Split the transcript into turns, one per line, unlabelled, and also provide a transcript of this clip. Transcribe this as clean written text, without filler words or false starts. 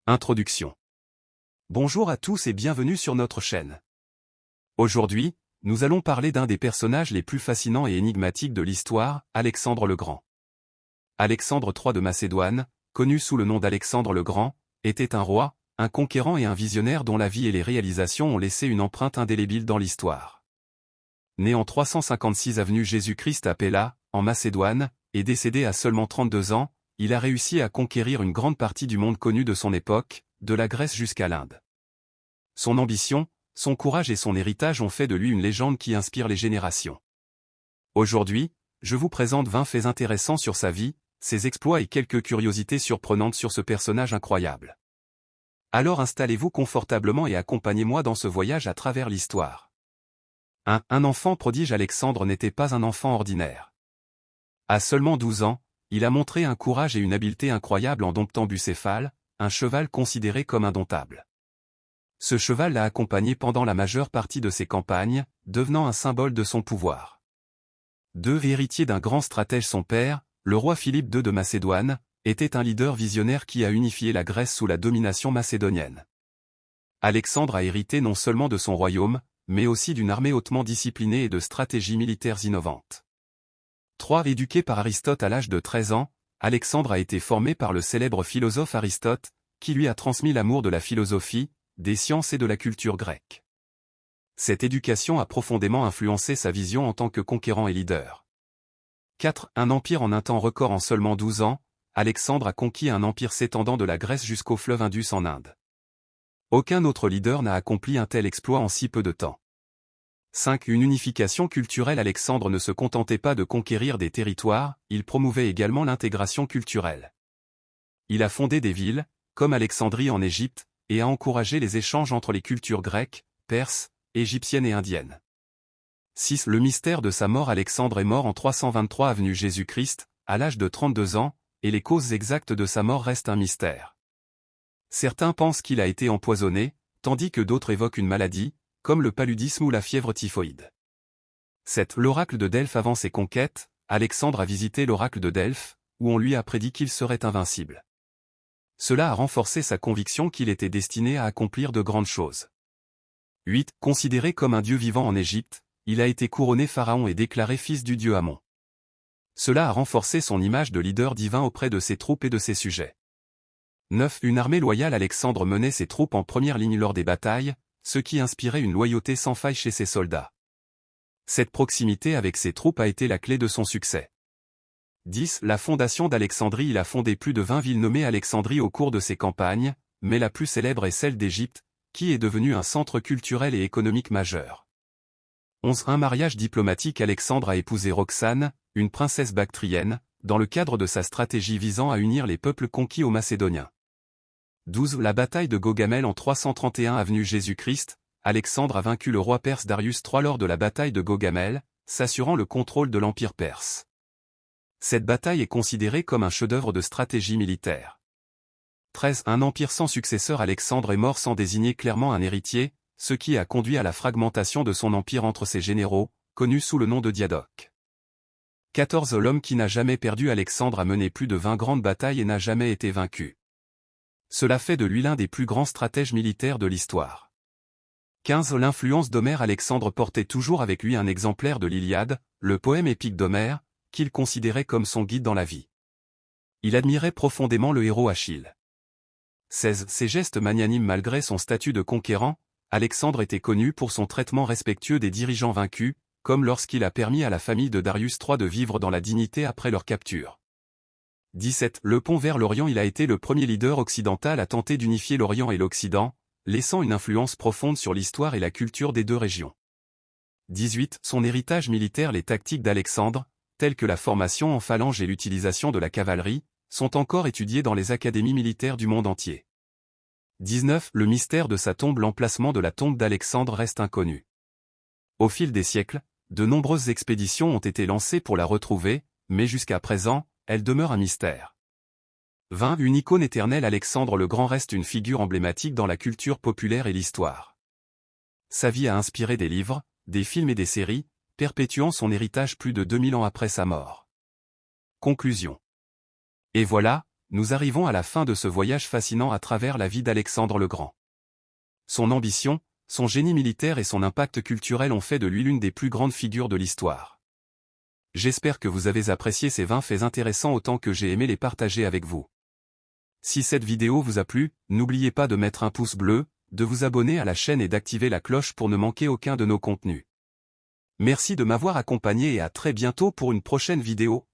Introduction. Bonjour à tous et bienvenue sur notre chaîne. Aujourd'hui, nous allons parler d'un des personnages les plus fascinants et énigmatiques de l'histoire, Alexandre le Grand. Alexandre III de Macédoine, connu sous le nom d'Alexandre le Grand, était un roi, un conquérant et un visionnaire dont la vie et les réalisations ont laissé une empreinte indélébile dans l'histoire. Né en 356 avenue Jésus-Christ à Pella, en Macédoine, et décédé à seulement 32 ans, il a réussi à conquérir une grande partie du monde connu de son époque, de la Grèce jusqu'à l'Inde. Son ambition, son courage et son héritage ont fait de lui une légende qui inspire les générations. Aujourd'hui, je vous présente 20 faits intéressants sur sa vie, ses exploits et quelques curiosités surprenantes sur ce personnage incroyable. Alors installez-vous confortablement et accompagnez-moi dans ce voyage à travers l'histoire. Un enfant prodige. Alexandre n'était pas un enfant ordinaire. À seulement 12 ans, il a montré un courage et une habileté incroyables en domptant Bucéphale, un cheval considéré comme indomptable. Ce cheval l'a accompagné pendant la majeure partie de ses campagnes, devenant un symbole de son pouvoir. Héritier d'un grand stratège, son père, le roi Philippe II de Macédoine, était un leader visionnaire qui a unifié la Grèce sous la domination macédonienne. Alexandre a hérité non seulement de son royaume, mais aussi d'une armée hautement disciplinée et de stratégies militaires innovantes. Éduqué par Aristote à l'âge de 13 ans, Alexandre a été formé par le célèbre philosophe Aristote, qui lui a transmis l'amour de la philosophie, des sciences et de la culture grecque. Cette éducation a profondément influencé sa vision en tant que conquérant et leader. Un empire en un temps record. En seulement 12 ans, Alexandre a conquis un empire s'étendant de la Grèce jusqu'au fleuve Indus en Inde. Aucun autre leader n'a accompli un tel exploit en si peu de temps. Une unification culturelle. Alexandre ne se contentait pas de conquérir des territoires, il promouvait également l'intégration culturelle. Il a fondé des villes, comme Alexandrie en Égypte, et a encouragé les échanges entre les cultures grecques, perses, égyptiennes et indiennes. Le mystère de sa mort. Alexandre est mort en 323 avenue Jésus-Christ, à l'âge de 32 ans, et les causes exactes de sa mort restent un mystère. Certains pensent qu'il a été empoisonné, tandis que d'autres évoquent une maladie, comme le paludisme ou la fièvre typhoïde. L'oracle de Delphes. Avant ses conquêtes, Alexandre a visité l'oracle de Delphes, où on lui a prédit qu'il serait invincible. Cela a renforcé sa conviction qu'il était destiné à accomplir de grandes choses. Considéré comme un dieu vivant en Égypte, il a été couronné pharaon et déclaré fils du dieu Amon. Cela a renforcé son image de leader divin auprès de ses troupes et de ses sujets. Une armée loyale. Alexandre menait ses troupes en première ligne lors des batailles, ce qui inspirait une loyauté sans faille chez ses soldats. Cette proximité avec ses troupes a été la clé de son succès. La fondation d'Alexandrie. Il a fondé plus de 20 villes nommées Alexandrie au cours de ses campagnes, mais la plus célèbre est celle d'Égypte, qui est devenue un centre culturel et économique majeur. Un mariage diplomatique. Alexandre a épousé Roxane, une princesse bactrienne, dans le cadre de sa stratégie visant à unir les peuples conquis aux Macédoniens. La bataille de Gaugamel. En 331 avenue Jésus-Christ, Alexandre a vaincu le roi perse Darius III lors de la bataille de Gaugamel, s'assurant le contrôle de l'empire perse. Cette bataille est considérée comme un chef-d'œuvre de stratégie militaire. Un empire sans successeur. Alexandre est mort sans désigner clairement un héritier, ce qui a conduit à la fragmentation de son empire entre ses généraux, connus sous le nom de diadoques. L'homme qui n'a jamais perdu. Alexandre a mené plus de 20 grandes batailles et n'a jamais été vaincu. Cela fait de lui l'un des plus grands stratèges militaires de l'histoire. L'influence d'Homère. Alexandre portait toujours avec lui un exemplaire de l'Iliade, le poème épique d'Homère, qu'il considérait comme son guide dans la vie. Il admirait profondément le héros Achille. Ses gestes magnanimes. Malgré son statut de conquérant, Alexandre était connu pour son traitement respectueux des dirigeants vaincus, comme lorsqu'il a permis à la famille de Darius III de vivre dans la dignité après leur capture. Le pont vers l'Orient. Il a été le premier leader occidental à tenter d'unifier l'Orient et l'Occident, laissant une influence profonde sur l'histoire et la culture des deux régions. Son héritage militaire. Les tactiques d'Alexandre, telles que la formation en phalange et l'utilisation de la cavalerie, sont encore étudiées dans les académies militaires du monde entier. Le mystère de sa tombe. L'emplacement de la tombe d'Alexandre reste inconnu. Au fil des siècles, de nombreuses expéditions ont été lancées pour la retrouver, mais jusqu'à présent, elle demeure un mystère. Une icône éternelle. Alexandre le Grand reste une figure emblématique dans la culture populaire et l'histoire. Sa vie a inspiré des livres, des films et des séries, perpétuant son héritage plus de 2000 ans après sa mort. Conclusion. Et voilà, nous arrivons à la fin de ce voyage fascinant à travers la vie d'Alexandre le Grand. Son ambition, son génie militaire et son impact culturel ont fait de lui l'une des plus grandes figures de l'histoire. J'espère que vous avez apprécié ces 20 faits intéressants autant que j'ai aimé les partager avec vous. Si cette vidéo vous a plu, n'oubliez pas de mettre un pouce bleu, de vous abonner à la chaîne et d'activer la cloche pour ne manquer aucun de nos contenus. Merci de m'avoir accompagné et à très bientôt pour une prochaine vidéo.